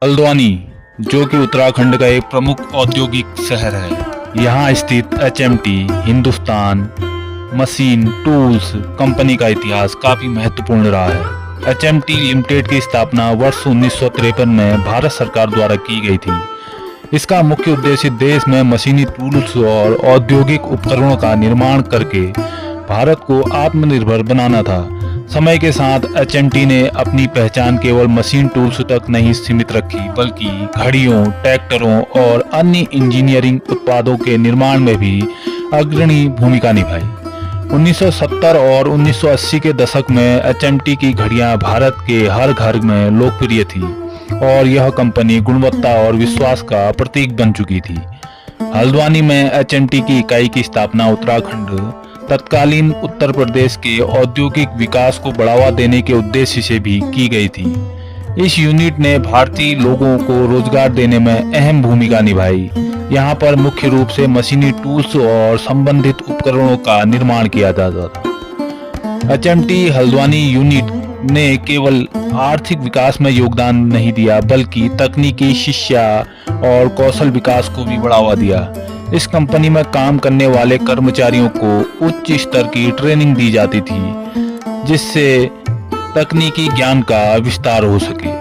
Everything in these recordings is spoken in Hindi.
हल्द्वानी, जो कि उत्तराखंड का एक प्रमुख औद्योगिक शहर है, यहाँ स्थित HMT Hindustan machine tools company का इतिहास काफी महत्वपूर्ण रहा है। एचएमटी लिमिटेड की स्थापना वर्ष 1953 में भारत सरकार द्वारा की गई थी। इसका मुख्य उद्देश्य देश में मशीनी टूल्स और औद्योगिक उपकरणों का निर्माण करके भारत को आत्मनिर्भर बनाना था। समय के साथ एचएमटी ने अपनी पहचान केवल मशीन टूल्स तक नहीं सीमित रखी, बल्कि घड़ियों, ट्रैक्टरों और अन्य इंजीनियरिंग उत्पादों के निर्माण में भी अग्रणी भूमिका निभाई। 1970 और 1980 के दशक में एचएमटी की घड़ियां भारत के हर घर में लोकप्रिय थी और यह कंपनी गुणवत्ता और विश्वास का प्रतीक बन चुकी थी। हल्द्वानी में एचएमटी की इकाई की स्थापना उत्तराखंड तत्कालीन उत्तर प्रदेश के औद्योगिक विकास को बढ़ावा देने के उद्देश्य से भी की गई थी। इस यूनिट ने भारतीय लोगों को रोजगार देने में अहम भूमिका निभाई। यहाँ पर मुख्य रूप से मशीनी टूल्स और संबंधित उपकरणों का निर्माण किया जाता था। एचएमटी हल्द्वानी यूनिट ने केवल आर्थिक विकास में योगदान नहीं दिया, बल्कि तकनीकी शिक्षा और कौशल विकास को भी बढ़ावा दिया। इस कंपनी में काम करने वाले कर्मचारियों को उच्च स्तर की ट्रेनिंग दी जाती थी, जिससे तकनीकी ज्ञान का विस्तार हो सके।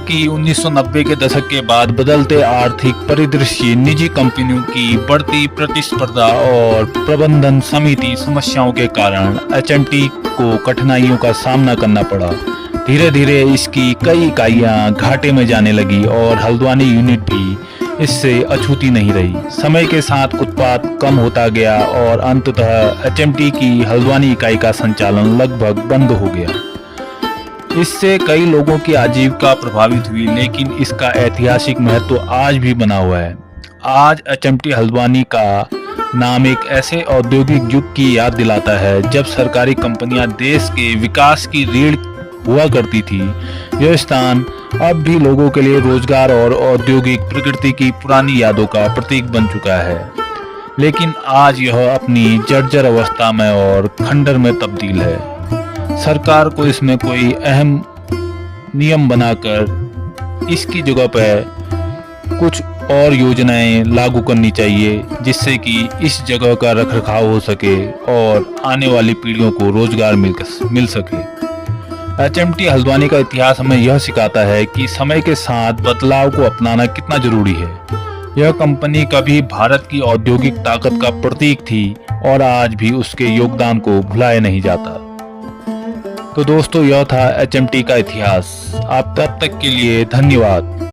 कि 1990 के दशक के बाद बदलते आर्थिक परिदृश्य, निजी कंपनियों की बढ़ती प्रतिस्पर्धा और प्रबंधन समिति समस्याओं के कारण एचएमटी को कठिनाइयों का सामना करना पड़ा। धीरे धीरे इसकी कई इकाइयां घाटे में जाने लगी और हल्द्वानी यूनिट भी इससे अछूती नहीं रही। समय के साथ उत्पाद कम होता गया और अंततः एचएमटी की हल्द्वानी इकाई का संचालन लगभग बंद हो गया। इससे कई लोगों की आजीविका प्रभावित हुई, लेकिन इसका ऐतिहासिक महत्व आज भी बना हुआ है। आज एचएमटी हल्द्वानी का नाम एक ऐसे औद्योगिक युग की याद दिलाता है जब सरकारी कंपनियां देश के विकास की रीढ़ हुआ करती थी। यह स्थान अब भी लोगों के लिए रोजगार और औद्योगिक प्रकृति की पुरानी यादों का प्रतीक बन चुका है, लेकिन आज यह अपनी जर्जर अवस्था में और खंडर में तब्दील है। सरकार को इसमें कोई अहम नियम बनाकर इसकी जगह पर कुछ और योजनाएं लागू करनी चाहिए, जिससे कि इस जगह का रखरखाव हो सके और आने वाली पीढ़ियों को रोजगार मिल सके। एचएमटी हल्द्वानी का इतिहास हमें यह सिखाता है कि समय के साथ बदलाव को अपनाना कितना जरूरी है। यह कंपनी कभी भारत की औद्योगिक ताकत का प्रतीक थी और आज भी उसके योगदान को भुलाया नहीं जाता। तो दोस्तों, यह था एचएमटी का इतिहास। आप तब तक के लिए धन्यवाद।